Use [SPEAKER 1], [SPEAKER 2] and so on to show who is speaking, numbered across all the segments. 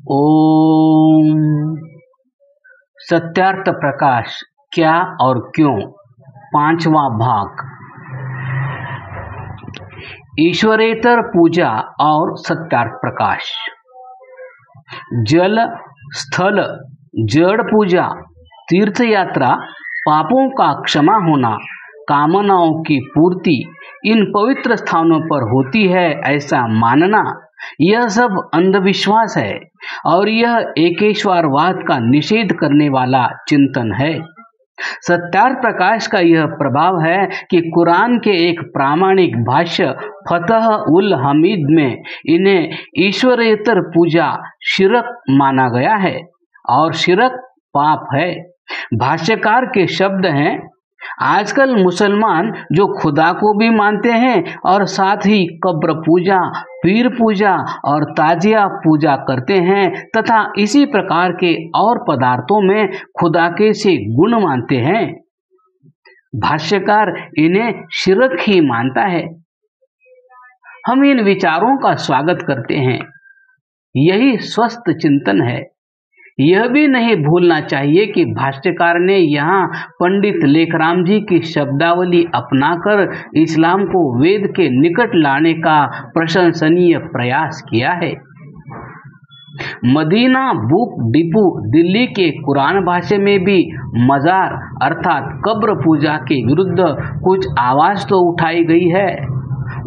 [SPEAKER 1] ओम सत्यार्थ प्रकाश क्या और क्यों, पांचवा भाग। ईश्वरेतर पूजा और सत्यार्थ प्रकाश। जल, स्थल, जड़ पूजा, तीर्थ यात्रा, पापों का क्षमा होना, कामनाओं की पूर्ति इन पवित्र स्थानों पर होती है ऐसा मानना, यह सब अंधविश्वास है और यह एकेश्वरवाद का निषेध करने वाला चिंतन है। सत्यार्थ प्रकाश का यह प्रभाव है कि कुरान के एक प्रामाणिक भाष्य फतह उल हमीद में इन्हें ईश्वरेतर पूजा शिरक माना गया है और शिरक पाप है। भाष्यकार के शब्द हैं, आजकल मुसलमान जो खुदा को भी मानते हैं और साथ ही कब्र पूजा, पीर पूजा और ताजिया पूजा करते हैं तथा इसी प्रकार के और पदार्थों में खुदा के से गुण मानते हैं, भाष्यकार इन्हें शिरक ही मानता है। हम इन विचारों का स्वागत करते हैं, यही स्वस्थ चिंतन है। यह भी नहीं भूलना चाहिए कि भाष्यकार ने यहाँ पंडित लेखराम जी की शब्दावली अपनाकर इस्लाम को वेद के निकट लाने का प्रशंसनीय प्रयास किया है। मदीना बुक डिपो दिल्ली के कुरान भाषा में भी मजार अर्थात कब्र पूजा के विरुद्ध कुछ आवाज तो उठाई गई है।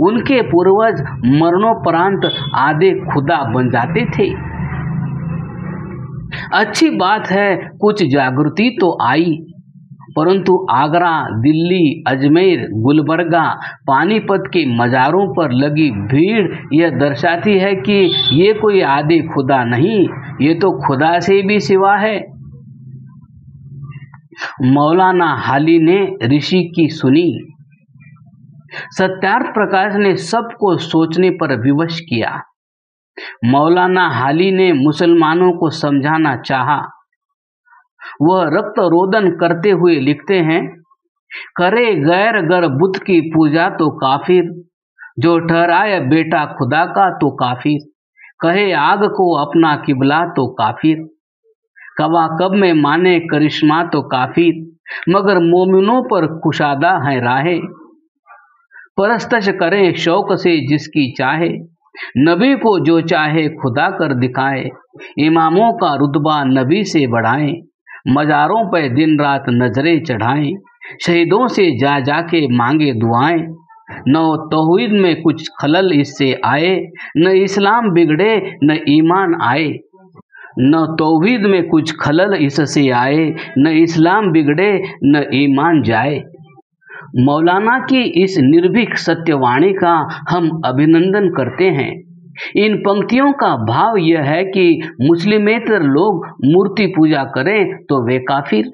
[SPEAKER 1] उनके पूर्वज मरणोपरांत आधे खुदा बन जाते थे। अच्छी बात है, कुछ जागृति तो आई, परंतु आगरा, दिल्ली, अजमेर, गुलबर्गा, पानीपत के मज़ारों पर लगी भीड़ यह दर्शाती है कि ये कोई आदि खुदा नहीं, ये तो खुदा से भी सिवा है। मौलाना हाली ने ऋषि की सुनी। सत्यार्थ प्रकाश ने सबको सोचने पर विवश किया। मौलाना हाली ने मुसलमानों को समझाना चाहा। वह रक्त रोदन करते हुए लिखते हैं, करे गैर गर बुत की पूजा तो काफिर, जो ठहराए बेटा खुदा का तो काफिर, कहे आग को अपना किबला तो काफिर, कवा कब में माने करिश्मा तो काफिर, मगर मोमिनों पर कुशादा है राहे, परस्तश करें शौक से जिसकी चाहे, नबी को जो चाहे खुदा कर दिखाए, इमामों का रुतबा नबी से बढ़ाएं, मज़ारों पे दिन रात नजरें चढ़ाएं, शहीदों से जा जाके मांगे दुआएं, न तौहीद में कुछ खलल इससे आए, न इस्लाम बिगड़े न ईमान आए, न तौहीद में कुछ खलल इससे आए, न इस्लाम बिगड़े न ईमान जाए। मौलाना की इस निर्भीक सत्यवाणी का हम अभिनंदन करते हैं। इन पंक्तियों का भाव यह है कि मुस्लिमेतर लोग मूर्ति पूजा करें तो वे काफिर,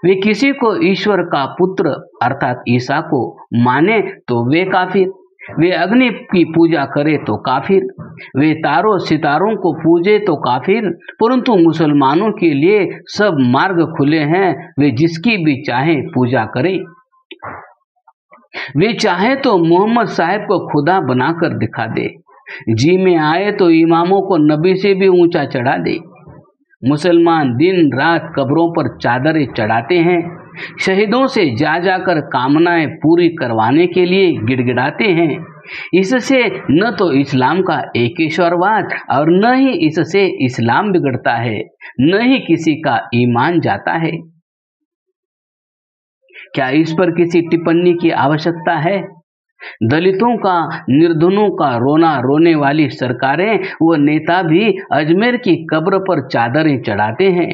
[SPEAKER 1] वे किसी को ईश्वर का पुत्र अर्थात ईसा को माने तो वे काफिर, वे अग्नि की पूजा करें तो काफिर, वे तारों सितारों को पूजे तो काफिर। परंतु मुसलमानों के लिए सब मार्ग खुले हैं, वे जिसकी भी चाहें पूजा करें। वे चाहे तो मोहम्मद साहब को खुदा बनाकर दिखा दे, जी में आए तो इमामों को नबी से भी ऊंचा चढ़ा दे। मुसलमान दिन रात कब्रों पर चादरें चढ़ाते हैं, शहीदों से जा जाकर कामनाएं पूरी करवाने के लिए गिड़गिड़ाते हैं। इससे न तो इस्लाम का एकेश्वरवाद और न ही इससे इस्लाम बिगड़ता है, न ही किसी का ईमान जाता है। क्या इस पर किसी टिप्पणी की आवश्यकता है? दलितों का, निर्धनों का रोना रोने वाली सरकारें व नेता भी अजमेर की कब्र पर चादरें चढ़ाते हैं।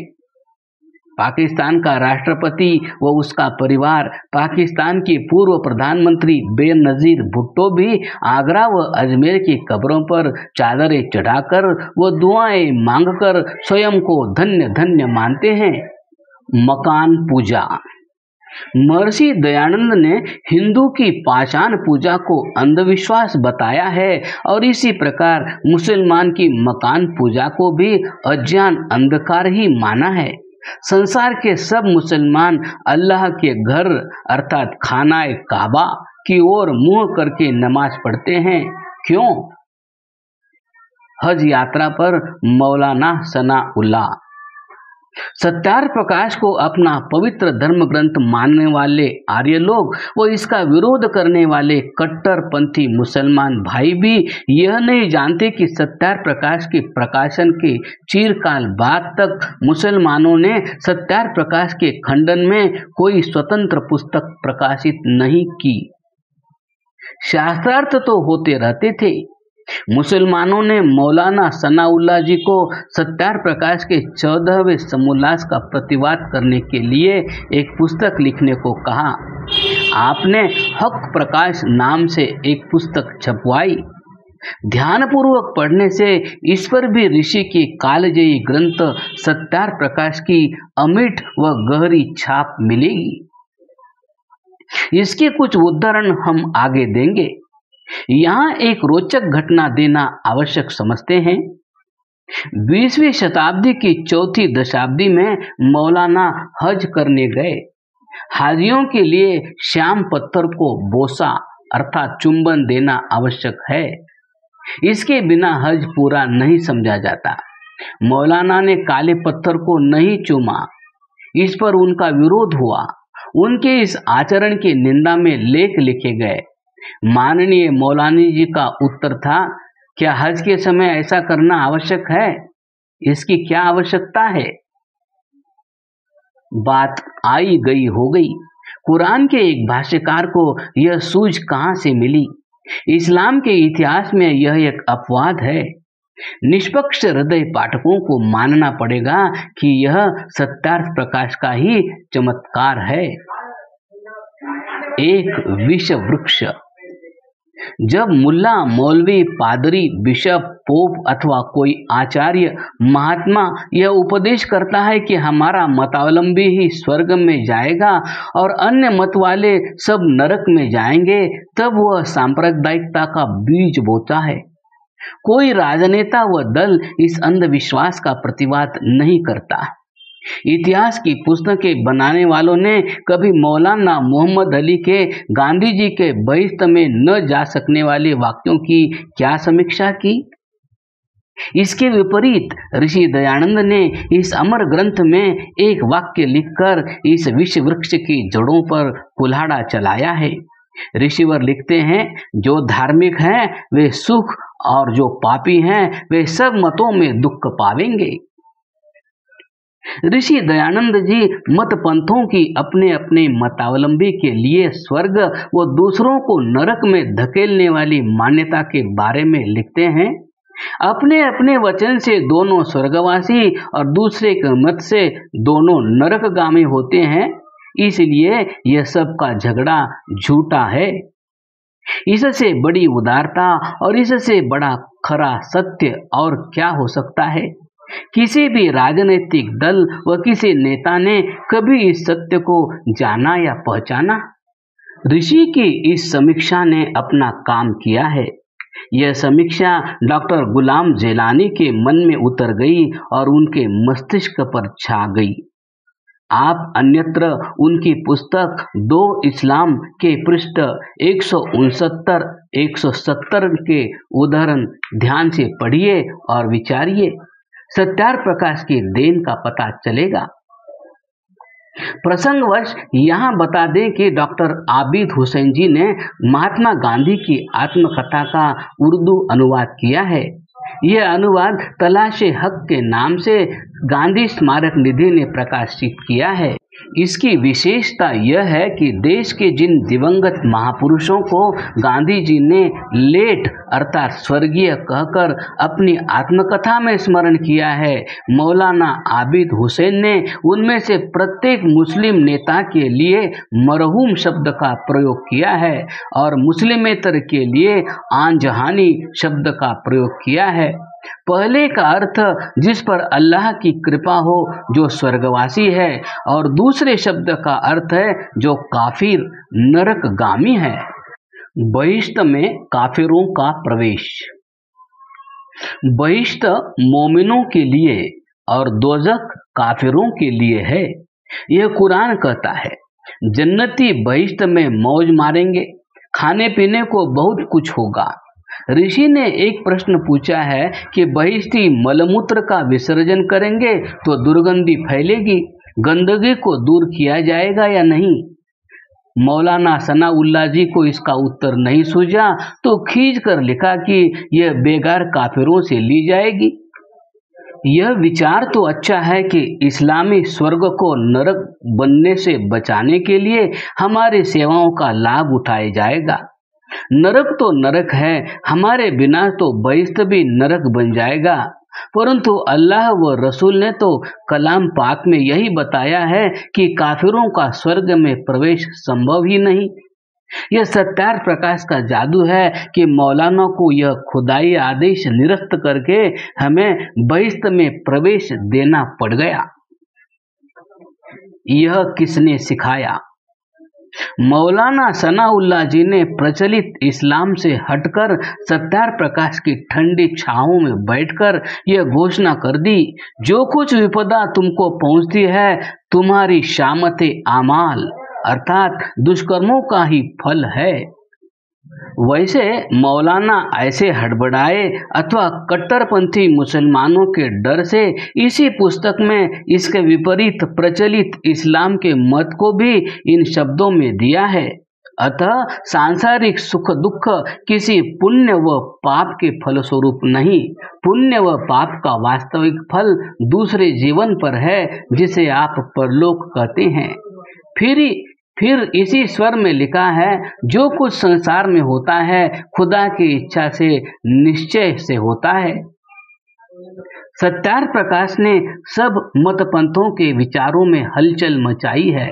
[SPEAKER 1] पाकिस्तान का राष्ट्रपति व उसका परिवार, पाकिस्तान के पूर्व प्रधानमंत्री बेनजीर भुट्टो भी आगरा व अजमेर की कब्रों पर चादरें चढ़ाकर व दुआएं मांगकर स्वयं को धन्य धन्य मानते हैं। मकान पूजा। महर्षि दयानंद ने हिंदू की पाषाण पूजा को अंधविश्वास बताया है और इसी प्रकार मुसलमान की मकान पूजा को भी अज्ञान अंधकार ही माना है। संसार के सब मुसलमान अल्लाह के घर अर्थात खानाए काबा की ओर मुंह करके नमाज पढ़ते हैं। क्यों? हज यात्रा पर मौलाना सनाउल्लाह। सत्यार्थ प्रकाश को अपना पवित्र धर्म ग्रंथ मानने वाले आर्य लोग व इसका विरोध करने वाले कट्टरपंथी मुसलमान भाई भी यह नहीं जानते कि सत्यार्थ प्रकाश के प्रकाशन के चिरकाल बाद तक मुसलमानों ने सत्यार्थ प्रकाश के खंडन में कोई स्वतंत्र पुस्तक प्रकाशित नहीं की। शास्त्रार्थ तो होते रहते थे। मुसलमानों ने मौलाना सनाउल्लाह जी को सत्यार्थ प्रकाश के 14वें समोल्लास का प्रतिवाद करने के लिए एक पुस्तक लिखने को कहा। आपने हक प्रकाश नाम से एक पुस्तक छपवाई। ध्यानपूर्वक पढ़ने से इस पर भी ऋषि की कालजयी ग्रंथ सत्यार्थ प्रकाश की अमिट व गहरी छाप मिलेगी। इसके कुछ उदाहरण हम आगे देंगे। यहाँ एक रोचक घटना देना आवश्यक समझते हैं। 20वीं शताब्दी की चौथी दशाब्दी में मौलाना हज करने गए। हाजियों के लिए श्याम पत्थर को बोसा अर्थात चुंबन देना आवश्यक है। इसके बिना हज पूरा नहीं समझा जाता। मौलाना ने काले पत्थर को नहीं चूमा। इस पर उनका विरोध हुआ। उनके इस आचरण की निंदा में लेख लिखे गए। माननीय मौलानी जी का उत्तर था, क्या हज के समय ऐसा करना आवश्यक है? इसकी क्या आवश्यकता है? बात आई गई हो गई। कुरान के एक भाष्यकार को यह सूझ कहां से मिली? इस्लाम के इतिहास में यह एक अपवाद है। निष्पक्ष हृदय पाठकों को मानना पड़ेगा कि यह सत्यार्थ प्रकाश का ही चमत्कार है। एक विष वृक्ष। जब मुल्ला, मौलवी, पादरी, बिशप, पोप अथवा कोई आचार्य महात्मा यह उपदेश करता है कि हमारा मतावलंबी ही स्वर्ग में जाएगा और अन्य मत वाले सब नरक में जाएंगे, तब वह सांप्रदायिकता का बीज बोता है। कोई राजनेता व दल इस अंधविश्वास का प्रतिवाद नहीं करता। इतिहास की पुस्तकें बनाने वालों ने कभी मौलाना मोहम्मद अली के गांधी जी के बहिश्त में न जा सकने वाले वाक्यों की क्या समीक्षा की? इसके विपरीत ऋषि दयानंद ने इस अमर ग्रंथ में एक वाक्य लिखकर इस विश्व वृक्ष की जड़ों पर कुल्हाड़ा चलाया है। ऋषिवर लिखते हैं, जो धार्मिक हैं वे सुख और जो पापी हैं वे सब मतों में दुख पावेंगे। ऋषि दयानंद जी मत पंथों की अपने अपने मतावलंबी के लिए स्वर्ग व दूसरों को नरक में धकेलने वाली मान्यता के बारे में लिखते हैं। अपने अपने वचन से दोनों स्वर्गवासी और दूसरे के मत से दोनों नरकगामी होते हैं, इसलिए यह सब का झगड़ा झूठा है। इससे बड़ी उदारता और इससे बड़ा खरा सत्य और क्या हो सकता है? किसी भी राजनीतिक दल व किसी नेता ने कभी इस सत्य को जाना या पहचाना? ऋषि की इस समीक्षा ने अपना काम किया है। यह समीक्षा डॉक्टर गुलाम जेलानी के मन में उतर गई और उनके मस्तिष्क पर छा गई। आप अन्यत्र उनकी पुस्तक दो इस्लाम के पृष्ठ 169-170 के उदाहरण ध्यान से पढ़िए और विचारिए। सत्यार्थ प्रकाश की देन का पता चलेगा। प्रसंगवश यहाँ बता दें कि डॉक्टर आबिद हुसैन जी ने महात्मा गांधी की आत्मकथा का उर्दू अनुवाद किया है। यह अनुवाद तलाशे हक के नाम से गांधी स्मारक निधि ने प्रकाशित किया है। इसकी विशेषता यह है कि देश के जिन दिवंगत महापुरुषों को गांधी जी ने लेट अर्थात स्वर्गीय कहकर अपनी आत्मकथा में स्मरण किया है, मौलाना आबिद हुसैन ने उनमें से प्रत्येक मुस्लिम नेता के लिए मरहूम शब्द का प्रयोग किया है और मुस्लिमेतर के लिए आंजहानी शब्द का प्रयोग किया है। पहले का अर्थ जिस पर अल्लाह की कृपा हो जो स्वर्गवासी है और दूसरे शब्द का अर्थ है जो काफिर नरकगामी है। बहिश्त में काफिरों का प्रवेश। बहिश्त मोमिनों के लिए और दोजख काफिरों के लिए है। यह कुरान कहता है, जन्नती बहिश्त में मौज मारेंगे, खाने पीने को बहुत कुछ होगा। ऋषि ने एक प्रश्न पूछा है कि बहिष्ठी मलमूत्र का विसर्जन करेंगे तो दुर्गंधी फैलेगी, गंदगी को दूर किया जाएगा या नहीं। मौलाना सनाउल्लाह जी को इसका उत्तर नहीं सूझा तो खींच कर लिखा कि यह बेगार काफिरों से ली जाएगी। यह विचार तो अच्छा है कि इस्लामी स्वर्ग को नरक बनने से बचाने के लिए हमारी सेवाओं का लाभ उठाया जाएगा। नरक तो नरक है, हमारे बिना तो बहिश्त भी नरक बन जाएगा। परंतु अल्लाह व रसूल ने तो कलाम पाक में यही बताया है कि काफिरों का स्वर्ग में प्रवेश संभव ही नहीं। यह सत्यार्थ प्रकाश का जादू है कि मौलाना को यह खुदाई आदेश निरस्त करके हमें बहिश्त में प्रवेश देना पड़ गया। यह किसने सिखाया? मौलाना सनाउल्लाह जी ने प्रचलित इस्लाम से हटकर सत्यार्थ प्रकाश की ठंडी छांवों में बैठकर यह घोषणा कर दी, जो कुछ विपदा तुमको पहुंचती है तुम्हारी शामते आमाल अर्थात दुष्कर्मों का ही फल है। वैसे मौलाना ऐसे हड़बड़ाए अथवा कट्टरपंथी मुसलमानों के डर से इसी पुस्तक में इसके विपरीत प्रचलित इस्लाम के मत को भी इन शब्दों में दिया है। अतः सांसारिक सुख दुख किसी पुण्य व पाप के फलस्वरूप नहीं, पुण्य व पाप का वास्तविक फल दूसरे जीवन पर है जिसे आप परलोक कहते हैं। फिर इसी स्वर में लिखा है, जो कुछ संसार में होता है खुदा की इच्छा से निश्चय से होता है। सत्यार्थ प्रकाश ने सब मतपंथों के विचारों में हलचल मचाई है।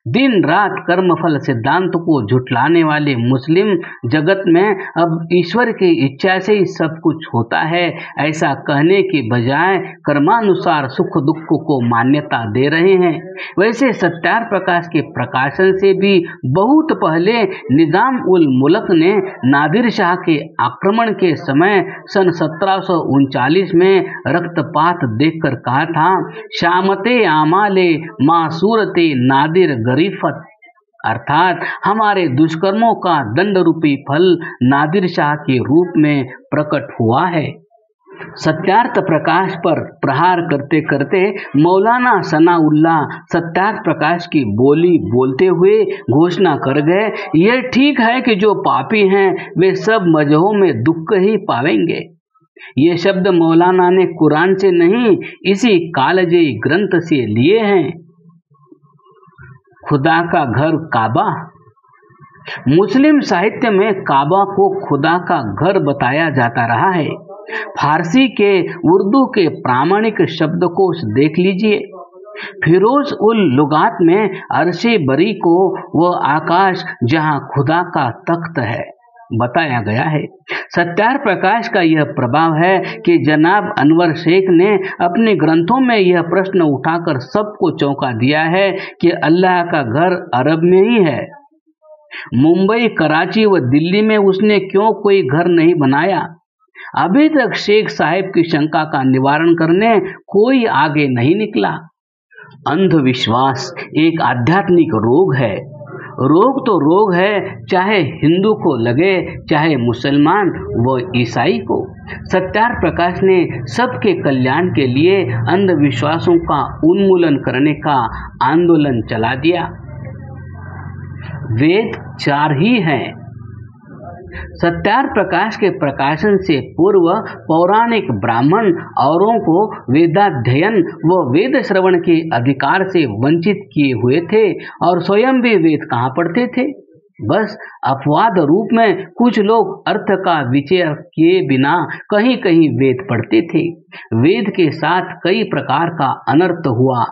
[SPEAKER 1] दिन रात कर्मफल सिद्धांत को झुठलाने वाले मुस्लिम जगत में अब ईश्वर की इच्छा से ही सब कुछ होता है ऐसा कहने के बजाय कर्मानुसार सुख दुख को मान्यता दे रहे हैं। वैसे सत्यार्थ प्रकाश के प्रकाशन से भी बहुत पहले निजाम उल मुल्क ने नादिर शाह के आक्रमण के समय सन 1739 में रक्तपात देखकर कहा था, शामते आमाले मासूरते नादिर गरीफत, अर्थात हमारे दुष्कर्मों का दंड रूपी फल नादिर शाह के रूप में प्रकट हुआ है। सत्यार्थ प्रकाश पर प्रहार करते करते मौलाना सनाउल्लाह सत्यार्थ प्रकाश की बोली बोलते हुए घोषणा कर गए, यह ठीक है कि जो पापी हैं वे सब मजहों में दुख ही पावेंगे। ये शब्द मौलाना ने कुरान से नहीं, इसी कालजे ग्रंथ से लिए हैं। खुदा का घर काबा। मुस्लिम साहित्य में काबा को खुदा का घर बताया जाता रहा है। फारसी के उर्दू के प्रामाणिक शब्दकोश देख लीजिए। फिरोज उल लुगात में अर्शे बरी को वह आकाश जहां खुदा का तख्त है बताया गया है। सत्यार्थ प्रकाश का यह प्रभाव है कि जनाब अनवर शेख ने अपने ग्रंथों में यह प्रश्न उठाकर सबको चौंका दिया है कि अल्लाह का घर अरब में ही है। मुंबई, कराची व दिल्ली में उसने क्यों कोई घर नहीं बनाया? अभी तक शेख साहिब की शंका का निवारण करने कोई आगे नहीं निकला। अंधविश्वास एक आध्यात्मिक रोग है। रोग तो रोग है, चाहे हिंदू को लगे चाहे मुसलमान व ईसाई को। सत्यार्थ प्रकाश ने सबके कल्याण के लिए अंधविश्वासों का उन्मूलन करने का आंदोलन चला दिया। वेद 4 ही हैं। सत्यार्थ प्रकाश के प्रकाशन से पूर्व पौराणिक ब्राह्मण औरों को वेदाध्ययन व वेद श्रवण के अधिकार से वंचित किए हुए थे और स्वयं भी वेद कहाँ पढ़ते थे। बस अपवाद रूप में कुछ लोग अर्थ का विचार किए बिना कहीं कहीं वेद पढ़ते थे। वेद के साथ कई प्रकार का अनर्थ हुआ।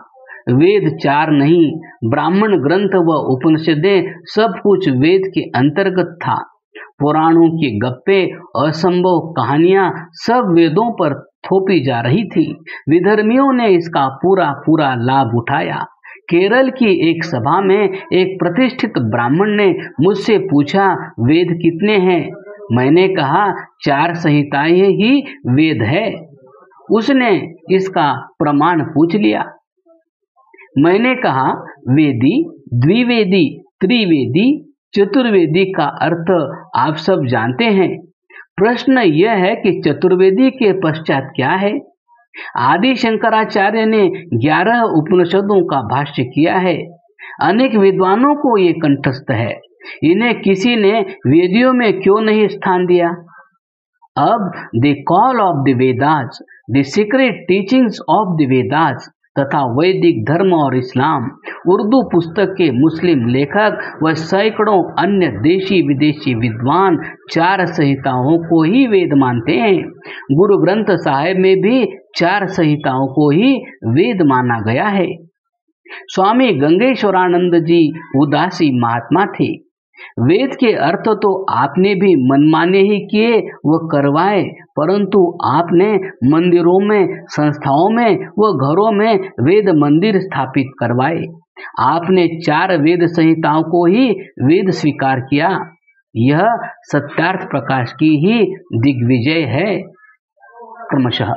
[SPEAKER 1] वेद 4 नहीं, ब्राह्मण ग्रंथ व उपनिषदें सब कुछ वेद के अंतर्गत था। पुराणों की गप्पे, असंभव कहानियां सब वेदों पर थोपी जा रही थी। विधर्मियों ने इसका पूरा लाभ उठाया। केरल की एक सभा में एक प्रतिष्ठित ब्राह्मण ने मुझसे पूछा, वेद कितने हैं? मैंने कहा 4 संहिताएं ही वेद है। उसने इसका प्रमाण पूछ लिया। मैंने कहा, वेदी, द्विवेदी, त्रिवेदी, चतुर्वेदी का अर्थ आप सब जानते हैं। प्रश्न यह है कि चतुर्वेदी के पश्चात क्या है। आदि शंकराचार्य ने 11 उपनिषदों का भाष्य किया है। अनेक विद्वानों को ये कंठस्थ है। इन्हें किसी ने वेदियों में क्यों नहीं स्थान दिया। अब the call of the Vedas, the secret teachings of the Vedas तथा वैदिक धर्म और इस्लाम उर्दू पुस्तक के मुस्लिम लेखक व सैकड़ों अन्य देशी विदेशी विद्वान 4 संहिताओं को ही वेद मानते हैं। गुरु ग्रंथ साहिब में भी 4 संहिताओं को ही वेद माना गया है। स्वामी गंगेश्वरानंद जी उदासी महात्मा थे। वेद के अर्थ तो आपने भी मनमाने ही किए व करवाए, परंतु आपने मंदिरों में, संस्थाओं में व घरों में वेद मंदिर स्थापित करवाए। आपने 4 वेद संहिताओं को ही वेद स्वीकार किया। यह सत्यार्थ प्रकाश की ही दिग्विजय है। क्रमशः